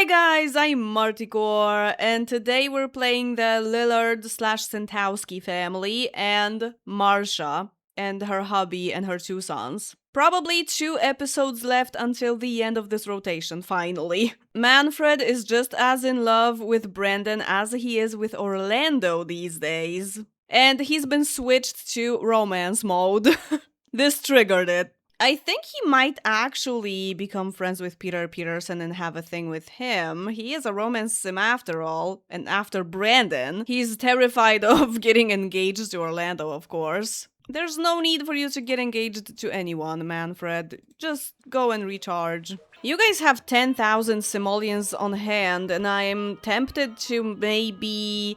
Hi guys, I'm Marticore, and today we're playing the Lillard/Sentowski family and Marsha and her hubby and her two sons. Probably 2 episodes left until the end of this rotation, finally. Manfred is just as in love with Brandon as he is with Orlando these days. And he's been switched to romance mode. This triggered it. I think he might actually become friends with Peter Peterson and have a thing with him. He is a romance sim after all, and after Brandon, he's terrified of getting engaged to Orlando, of course. There's no need for you to get engaged to anyone, Manfred. Just go and recharge. You guys have 10,000 simoleons on hand, and I'm tempted to maybe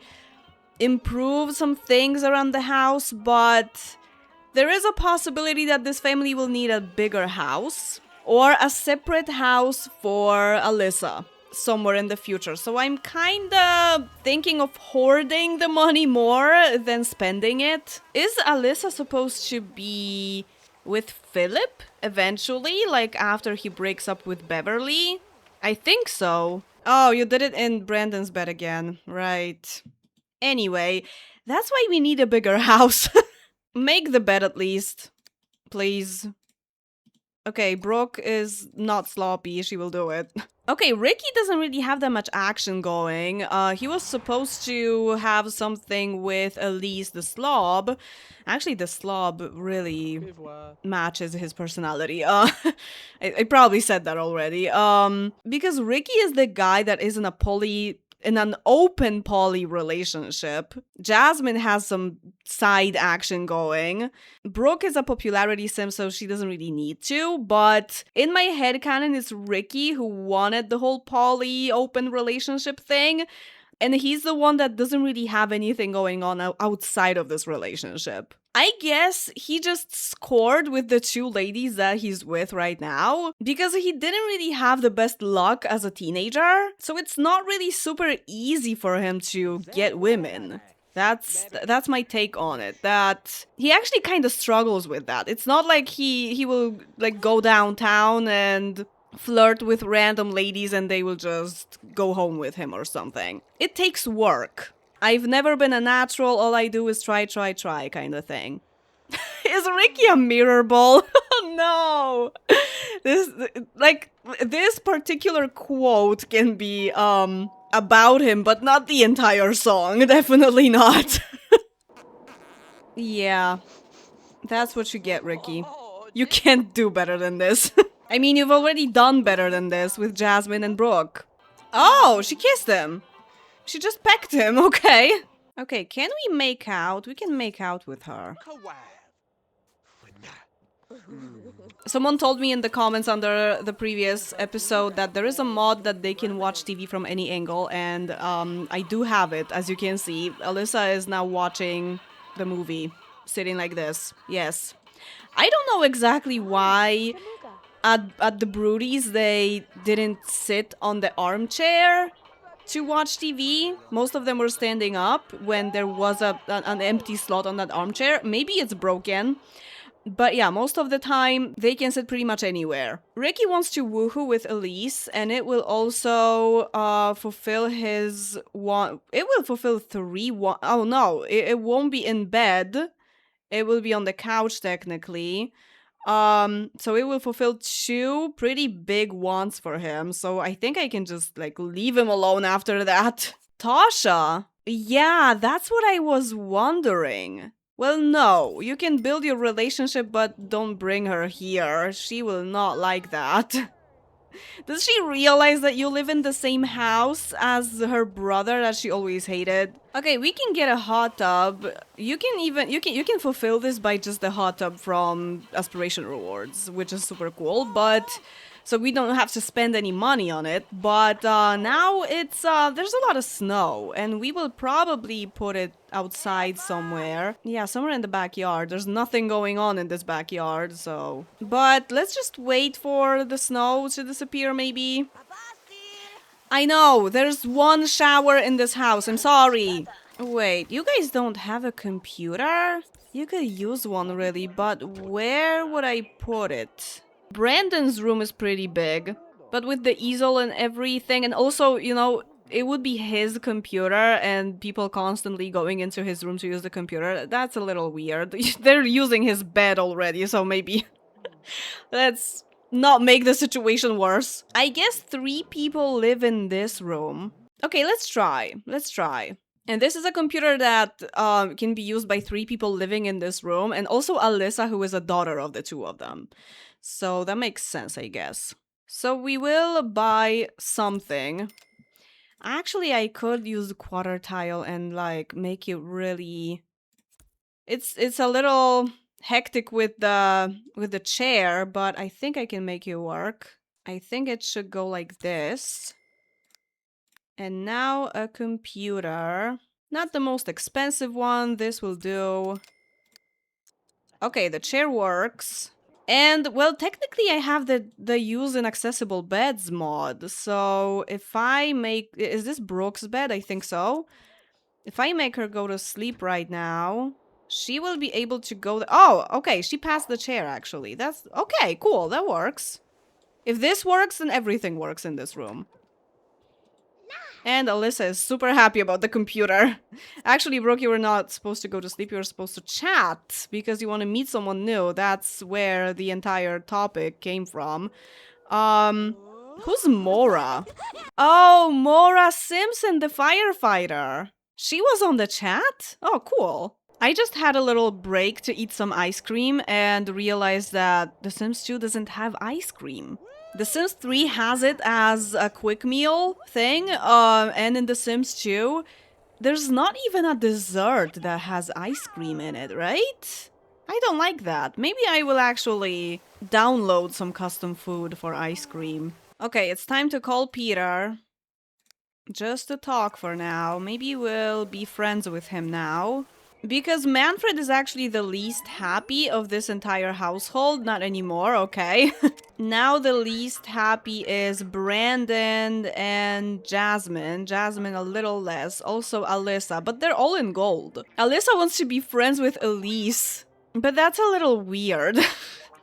improve some things around the house, but there is a possibility that this family will need a bigger house or a separate house for Alyssa somewhere in the future. So I'm kinda thinking of hoarding the money more than spending it. Is Alyssa supposed to be with Philip eventually, like after he breaks up with Beverly? I think so. Oh, you did it in Brandon's bed again. Right. Anyway, that's why we need a bigger house. Make the bed at least. Please. Okay, Brooke is not sloppy. She will do it. Okay, Ricky doesn't really have that much action going. He was supposed to have something with Elise the slob. Actually, the slob really matches his personality. I probably said that already. Because Ricky is the guy that is in an open poly relationship. Jasmine has some side action going. Brooke is a popularity sim, so she doesn't really need to, but in my headcanon, it's Ricky who wanted the whole poly open relationship thing, and he's the one that doesn't really have anything going on outside of this relationship. I guess he just scored with the 2 ladies that he's with right now because he didn't really have the best luck as a teenager. So it's not really super easy for him to get women. That's my take on it. That he actually kind of struggles with that. It's not like he will like go downtown and flirt with random ladies and they will just go home with him or something. It takes work. I've never been a natural, all I do is try kind of thing. Is Ricky a mirror ball? No! This particular quote can be, about him, but not the entire song. Definitely not. Yeah. That's what you get, Ricky. You can't do better than this. I mean, you've already done better than this with Jasmine and Brooke. Oh, she kissed him. She just pecked him, okay. Okay, can we make out? We can make out with her. Someone told me in the comments under the previous episode that there is a mod that they can watch TV from any angle, and I do have it, as you can see. Alyssa is now watching the movie, sitting like this. Yes. I don't know exactly why at the Broodies they didn't sit on the armchair to watch TV. Most of them were standing up when there was an empty slot on that armchair. Maybe it's broken. But yeah, most of the time, they can sit pretty much anywhere. Ricky wants to woohoo with Elise, and it will also fulfill his one. It will fulfill 3 Oh no, it won't be in bed. It will be on the couch technically. So it will fulfill 2 pretty big wants for him. So I think I can just like leave him alone after that. Tasha? Yeah, that's what I was wondering. Well, no, you can build your relationship, but don't bring her here. She will not like that. Does she realize that you live in the same house as her brother that she always hated? Okay, we can get a hot tub. You can fulfill this by just the hot tub from Aspiration Rewards, which is super cool, but so we don't have to spend any money on it. But now it's there's a lot of snow, and we will probably put it outside somewhere. Yeah, somewhere in the backyard. There's nothing going on in this backyard, so. But let's just wait for the snow to disappear, maybe. I know, there's 1 shower in this house. I'm sorry. Wait, you guys don't have a computer? You could use one, really, but where would I put it? Brandon's room is pretty big. But with the easel and everything, and also, you know, it would be his computer and people constantly going into his room to use the computer. That's a little weird. They're using his bed already, so maybe let's not make the situation worse. I guess 3 people live in this room. Okay, let's try. Let's try. And this is a computer that can be used by 3 people living in this room, and also Alyssa, who is a daughter of the 2 of them. So that makes sense, I guess. So we will buy something. Actually, I could use the quarter tile and like make it really... It's a little hectic with the chair, but I think I can make it work. I think it should go like this. And now a computer. Not the most expensive one. This will do. Okay, the chair works. And, well, technically I have the use inaccessible beds mod. So if I make... Is this Brooke's bed? I think so. If I make her go to sleep right now, she will be able to go... Oh, okay, she passed the chair, actually. That's... Okay, cool, that works. If this works, then everything works in this room. And Alyssa is super happy about the computer. Actually, Brooke, you were not supposed to go to sleep. You were supposed to chat because you want to meet someone new. That's where the entire topic came from. Who's Mora? Oh, Mora Simpson, the firefighter. She was on the chat? Oh, cool. I just had a little break to eat some ice cream and realized that The Sims 2 doesn't have ice cream. The Sims 3 has it as a quick meal thing, and in The Sims 2, there's not even a dessert that has ice cream in it, right? I don't like that. Maybe I will actually download some custom food for ice cream. Okay, it's time to call Peter. Just to talk for now. Maybe we'll be friends with him now. Because Manfred is actually the least happy of this entire household. Not anymore, okay. Now the least happy is Brandon and Jasmine. Jasmine a little less. Also Alyssa, but they're all in gold. Alyssa wants to be friends with Elise, but that's a little weird.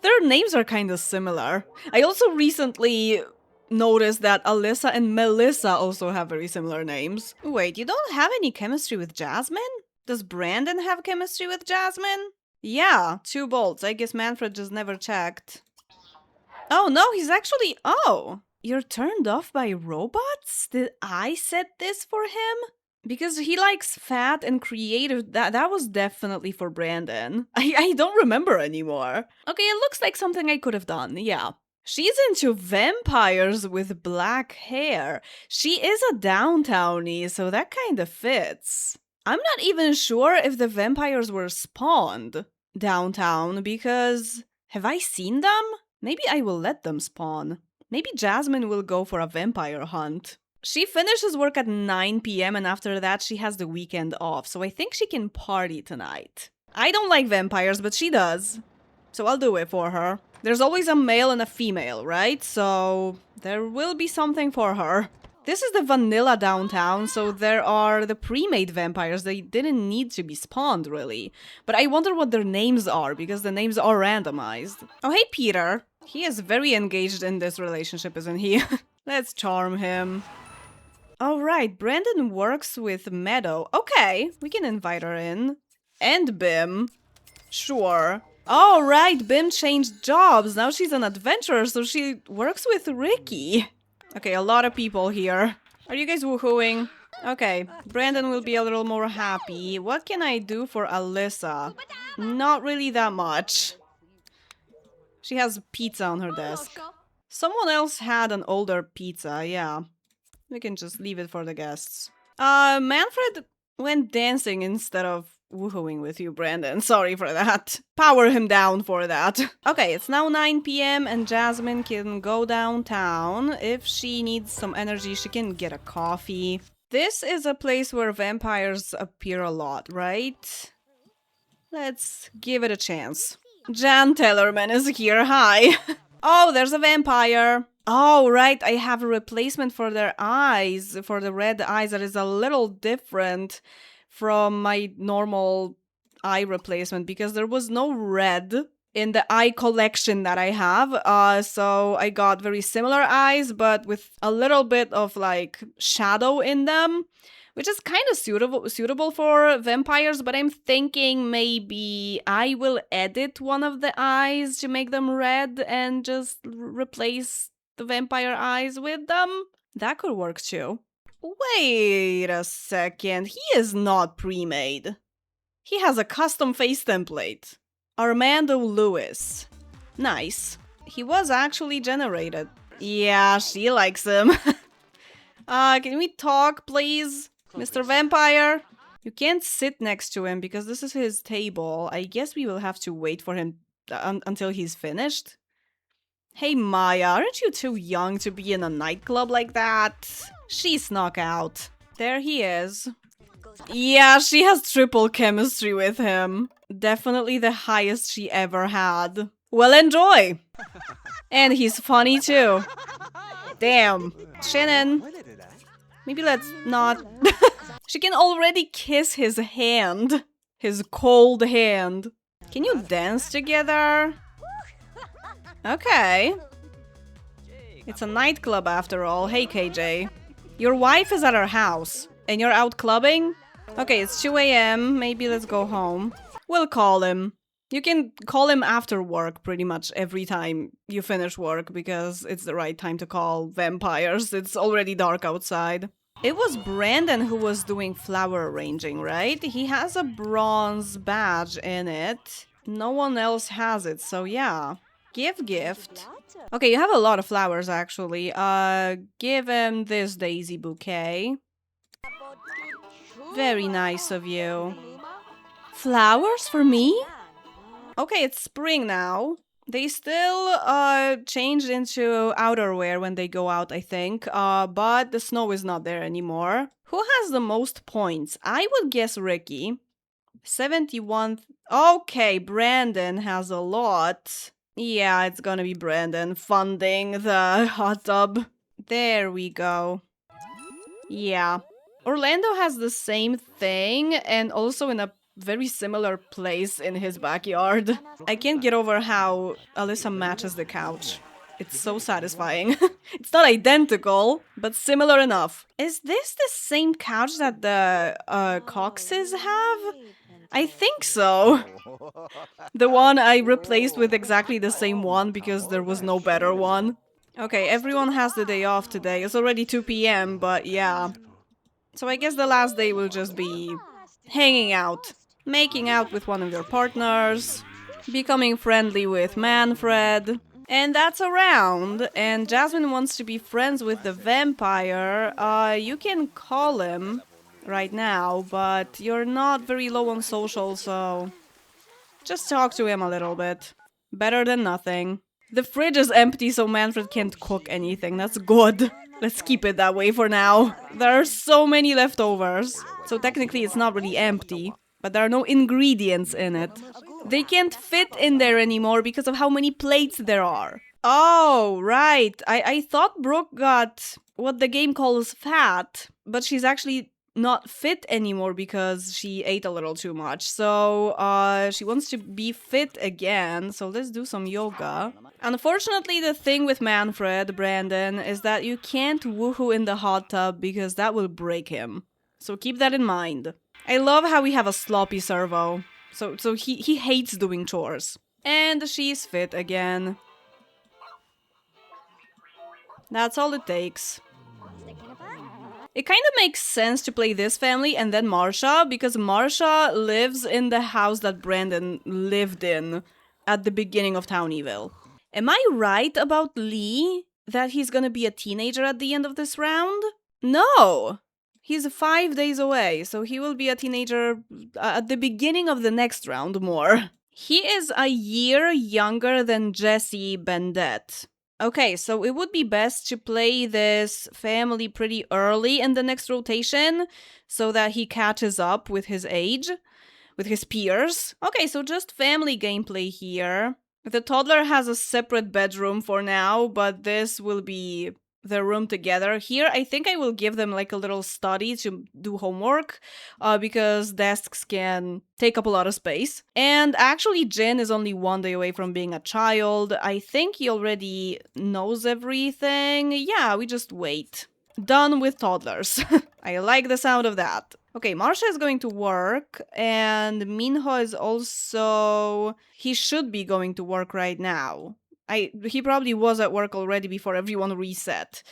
Their names are kind of similar. I also recently noticed that Alyssa and Melissa also have very similar names. Wait, you don't have any chemistry with Jasmine? Does Brandon have chemistry with Jasmine? Yeah, 2 bolts. I guess Manfred just never checked. Oh no, he's actually... Oh! You're turned off by robots? Did I set this for him? Because he likes fat and creative. That was definitely for Brandon. I don't remember anymore. Okay, it looks like something I could have done, yeah. She's into vampires with black hair. She is a downtownie, so that kind of fits. I'm not even sure if the vampires were spawned downtown, because... Have I seen them? Maybe I will let them spawn. Maybe Jasmine will go for a vampire hunt. She finishes work at 9 p.m. and after that she has the weekend off, so I think she can party tonight. I don't like vampires, but she does. So I'll do it for her. There's always a male and a female, right? So there will be something for her. This is the vanilla downtown, so there are the pre-made vampires. They didn't need to be spawned, really. But I wonder what their names are, because the names are randomized. Oh, hey, Peter. He is very engaged in this relationship, isn't he? Let's charm him. All right, Brandon works with Meadow. Okay, we can invite her in. And Bim. Sure. All right, Bim changed jobs. Now she's an adventurer, so she works with Ricky. Okay, a lot of people here. Are you guys woohooing? Okay, Brandon will be a little more happy. What can I do for Alyssa? Not really that much. She has pizza on her desk. Someone else had an older pizza, yeah. We can just leave it for the guests. Manfred went dancing instead of woohooing with you, Brandon. Sorry for that. Power him down for that. Okay, it's now 9 p.m. and Jasmine can go downtown. If she needs some energy, she can get a coffee. This is a place where vampires appear a lot, right? Let's give it a chance. Jan Tellerman is here, hi. Oh, there's a vampire. Oh, right, I have a replacement for their eyes, for the red eyes that is a little different from my normal eye replacement because there was no red in the eye collection that I have. So I got very similar eyes, but with a little bit of like shadow in them, which is kind of suitable for vampires, but I'm thinking maybe I will edit one of the eyes to make them red and just replace the vampire eyes with them. That could work too. Wait a second, he is not pre-made. He has a custom face template. Armando Lewis. Nice. He was actually generated. Yeah, she likes him. Can we talk, please? Mr. Vampire? You can't sit next to him because this is his table. I guess we will have to wait for him until he's finished. Hey Maya, aren't you too young to be in a nightclub like that? She snuck out. There he is. Yeah, she has triple chemistry with him. Definitely the highest she ever had. Well, enjoy! And he's funny too. Damn. Shannon. Maybe let's not... She can already kiss his hand. His cold hand. Can you dance together? Okay. It's a nightclub after all. Hey, KJ. Your wife is at her house. And you're out clubbing? Okay, it's 2 a.m. Maybe let's go home. We'll call him. You can call him after work pretty much every time you finish work because it's the right time to call vampires. It's already dark outside. It was Brandon who was doing flower arranging, right? He has a bronze badge in it. No one else has it, so yeah. Give gift. Okay, you have a lot of flowers actually. Give him this daisy bouquet. Very nice of you. Flowers for me? Okay, it's spring now. They still changed into outerwear when they go out, I think. But the snow is not there anymore. Who has the most points? I would guess Ricky. 71. Okay, Brandon has a lot. Yeah, it's gonna be Brandon funding the hot tub. There we go. Yeah. Orlando has the same thing and also in a very similar place in his backyard. I can't get over how Alyssa matches the couch. It's so satisfying. It's not identical, but similar enough. Is this the same couch that the Coxes have? I think so. The one I replaced with exactly the same one because there was no better one. Okay, everyone has the day off today. It's already 2 p.m., but yeah. So I guess the last day will just be hanging out, making out with one of your partners, becoming friendly with Manfred, and that's around. And Jasmine wants to be friends with the vampire. You can call him right now, but you're not very low on social, so just talk to him a little bit. Better than nothing. The fridge is empty, so Manfred can't cook anything. That's good. Let's keep it that way for now. There are so many leftovers. So technically it's not really empty, but there are no ingredients in it. They can't fit in there anymore because of how many plates there are. Oh, right. I thought Brooke got what the game calls fat, but she's actually not fit anymore because she ate a little too much. So she wants to be fit again. So let's do some yoga. Unfortunately, the thing with Manfred, Brandon, is that you can't woohoo in the hot tub because that will break him. So keep that in mind. I love how we have a sloppy servo. So he hates doing chores. And she's fit again. That's all it takes. It kind of makes sense to play this family and then Marsha, because Marsha lives in the house that Brandon lived in at the beginning of Townieville. Am I right about Lee? That he's gonna be a teenager at the end of this round? No! He's 5 days away, so he will be a teenager at the beginning of the next round more. He is a year younger than Jesse Bendette. Okay, so it would be best to play this family pretty early in the next rotation so that he catches up with his age, with his peers. Okay, so just family gameplay here. The toddler has a separate bedroom for now, but this will be their room together. Here, I think I will give them like a little study to do homework because desks can take up a lot of space. And actually, Jin is only 1 day away from being a child. I think he already knows everything. Yeah, we just wait. Done with toddlers. I like the sound of that. Okay, Marsha is going to work, and Minho is also... He should be going to work right now. He probably was at work already before everyone reset.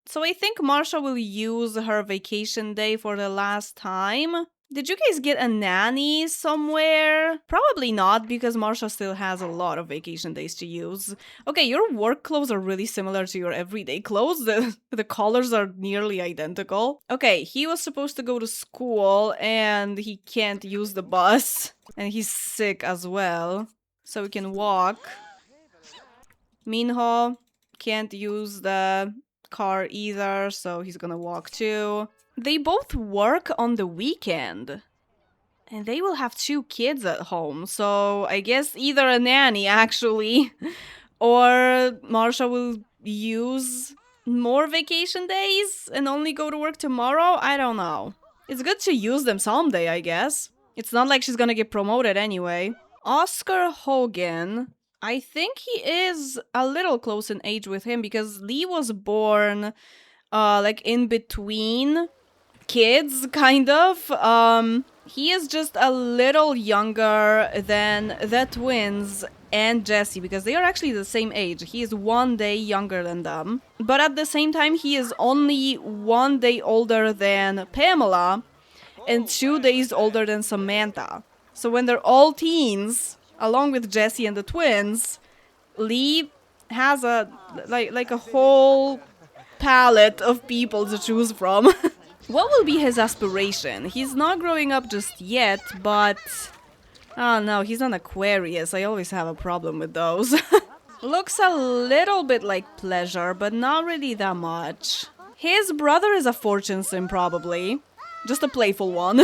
So I think Marsha will use her vacation day for the last time. Did you guys get a nanny somewhere? Probably not, because Marsha still has a lot of vacation days to use. Okay, your work clothes are really similar to your everyday clothes. The colors are nearly identical. Okay, he was supposed to go to school, and he can't use the bus. And he's sick as well, so he can walk. Minho can't use the car either, so he's gonna walk too. They both work on the weekend. And they will have 2 kids at home, so I guess either a nanny, actually, or Marsha will use more vacation days and only go to work tomorrow? I don't know. It's good to use them someday, I guess. It's not like she's gonna get promoted anyway. Oscar Hogan, I think he is a little close in age with him because Lee was born like in between kids, kind of. He is just a little younger than the twins and Jesse because they are actually the same age. He is 1 day younger than them. But at the same time, he is only 1 day older than Pamela and 2 days older than Samantha. So when they're all teens, along with Jesse and the twins, Lee has a like a whole palette of people to choose from. What will be his aspiration? He's not growing up just yet, but... Oh no, he's an Aquarius. I always have a problem with those. Looks a little bit like Pleasure, but not really that much. His brother is a fortune sim, probably. Just a playful one.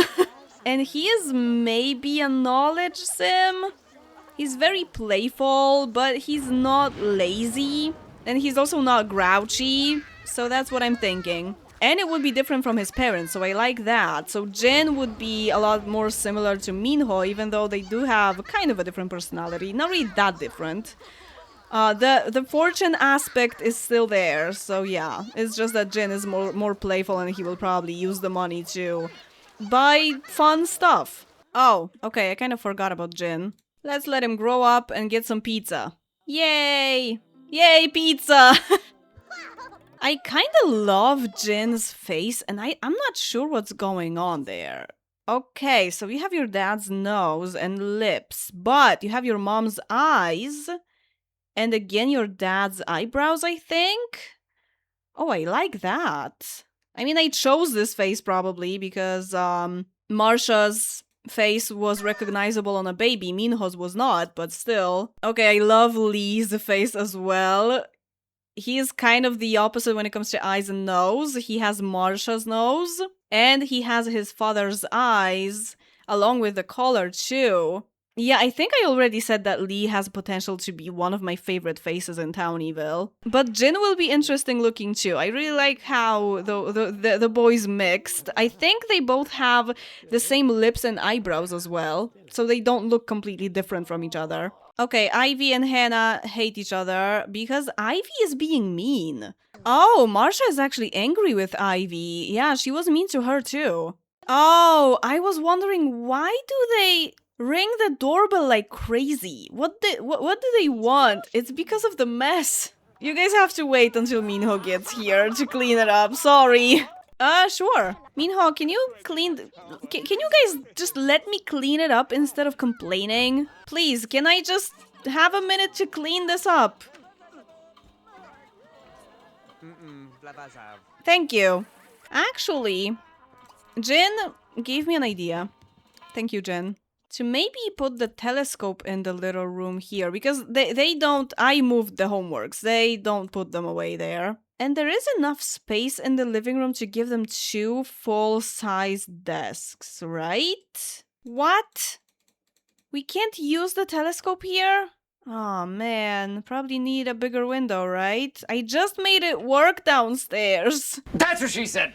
And he is maybe a knowledge sim? He's very playful, but he's not lazy. And he's also not grouchy, so that's what I'm thinking. And it would be different from his parents, so I like that. So Jin would be a lot more similar to Minho, even though they do have kind of a different personality. Not really that different. The fortune aspect is still there, so yeah. It's just that Jin is more playful and he will probably use the money to buy fun stuff. Oh, okay, I kind of forgot about Jin. Let's let him grow up and get some pizza. Yay! Yay, pizza! I kinda love Jin's face, and I'm not sure what's going on there. Okay, so you have your dad's nose and lips, but you have your mom's eyes, and again your dad's eyebrows, I think? Oh, I like that. I mean, I chose this face probably because, Marsha's face was recognizable on a baby, Minho's was not, but still. Okay, I love Lee's face as well. He is kind of the opposite when it comes to eyes and nose. He has Marsha's nose, and he has his father's eyes, along with the color too. Yeah, I think I already said that Lee has potential to be one of my favorite faces in Townieville. But Jin will be interesting looking too. I really like how the boys mixed. I think they both have the same lips and eyebrows as well, so they don't look completely different from each other. Okay, Ivy and Hannah hate each other because Ivy is being mean. Oh, Marsha is actually angry with Ivy. Yeah, she was mean to her too. Oh, I was wondering, why do they ring the doorbell like crazy? What do they want? It's because of the mess. You guys have to wait until Minho gets here to clean it up. Sorry. Sure. Minho, can you clean... Can you guys just let me clean it up instead of complaining? Please, can I just have a minute to clean this up? Thank you. Actually, Jin gave me an idea. Thank you, Jin. To maybe put the telescope in the little room here, because they don't... I moved the homeworks. They don't put them away there. And there is enough space in the living room to give them 2 full-size desks, right? What? We can't use the telescope here? Oh man, probably need a bigger window, right? I just made it work downstairs. That's what she said.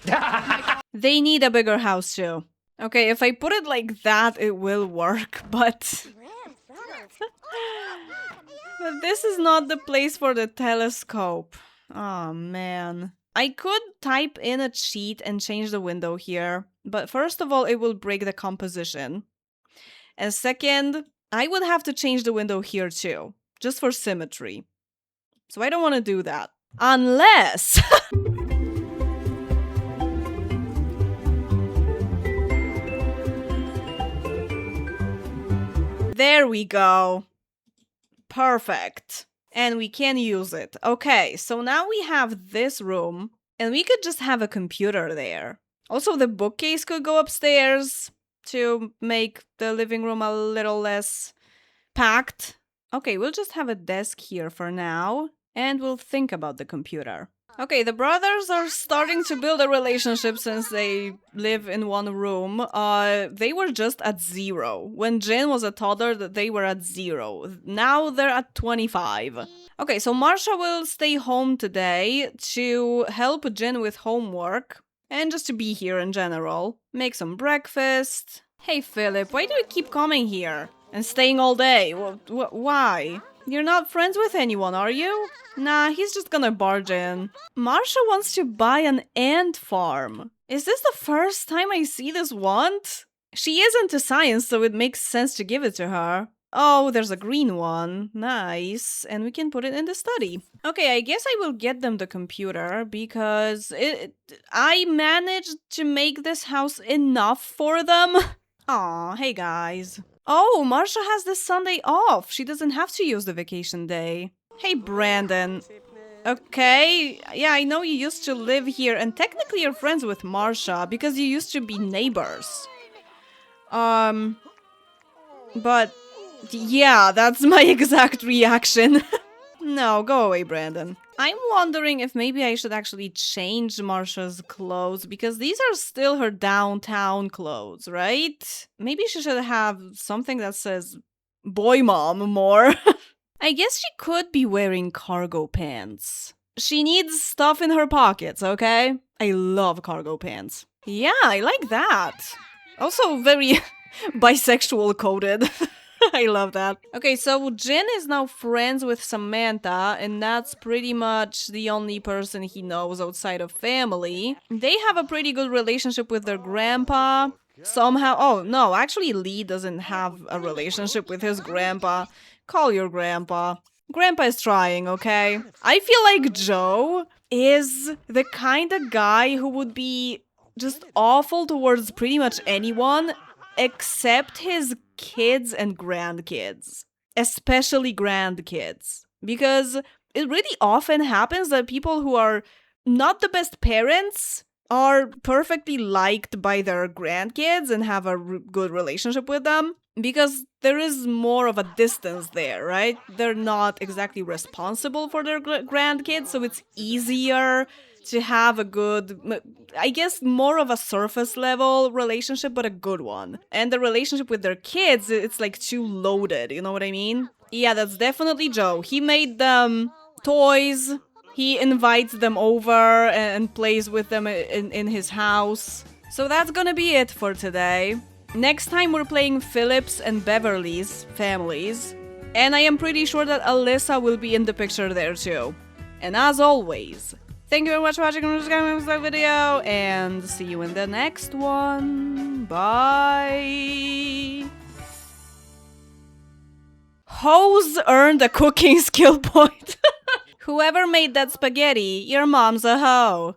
They need a bigger house too. Okay, if I put it like that, it will work, but... But this is not the place for the telescope. Oh man. I could type in a cheat and change the window here, but first of all, it will break the composition. And second, I would have to change the window here too, just for symmetry. So I don't want to do that. Unless... There we go. Perfect. And we can use it. Okay, so now we have this room, and we could just have a computer there. Also, the bookcase could go upstairs to make the living room a little less packed. Okay, we'll just have a desk here for now, and we'll think about the computer. Okay, the brothers are starting to build a relationship since they live in one room. They were just at 0. When Jin was a toddler, they were at 0. Now they're at 25. Okay, so Marsha will stay home today to help Jin with homework and just to be here in general. Make some breakfast. Hey Philip, why do you keep coming here and staying all day? Why? You're not friends with anyone, are you? Nah, he's just gonna barge in. Marsha wants to buy an ant farm. Is this the first time I see this want? She is into science, so it makes sense to give it to her. Oh, there's a green one. Nice. And we can put it in the study. Okay, I guess I will get them the computer because I managed to make this house enough for them. Aw, hey guys. Oh, Marsha has this Sunday off. She doesn't have to use the vacation day. Hey, Brandon. Okay, yeah, I know you used to live here, and technically you're friends with Marsha because you used to be neighbors. But yeah, that's my exact reaction. No, go away, Brandon. I'm wondering if maybe I should actually change Marsha's clothes because these are still her downtown clothes, right? Maybe she should have something that says boy mom more. I guess she could be wearing cargo pants. She needs stuff in her pockets, okay? I love cargo pants. Yeah, I like that. Also very bisexual coded. I love that. Okay, so Jin is now friends with Samantha, and that's pretty much the only person he knows outside of family. They have a pretty good relationship with their grandpa. Somehow, oh no, actually Lee doesn't have a relationship with his grandpa. Call your grandpa. Grandpa is trying, okay? I feel like Joe is the kind of guy who would be just awful towards pretty much anyone except his kids and grandkids. Especially grandkids. Because it really often happens that people who are not the best parents are perfectly liked by their grandkids and have a good relationship with them. Because there is more of a distance there, right? They're not exactly responsible for their grandkids, so it's easier to have a good, I guess, more of a surface level relationship, but a good one. And the relationship with their kids, it's like too loaded, you know what I mean? Yeah, that's definitely Joe. He made them toys. He invites them over and plays with them in his house. So that's gonna be it for today. Next time we're playing Philip's and Beverly's families. And I am pretty sure that Alyssa will be in the picture there too. And as always, thank you very much for watching this video, and see you in the next one. Bye! Hoes earned a cooking skill point. Whoever made that spaghetti, your mom's a hoe.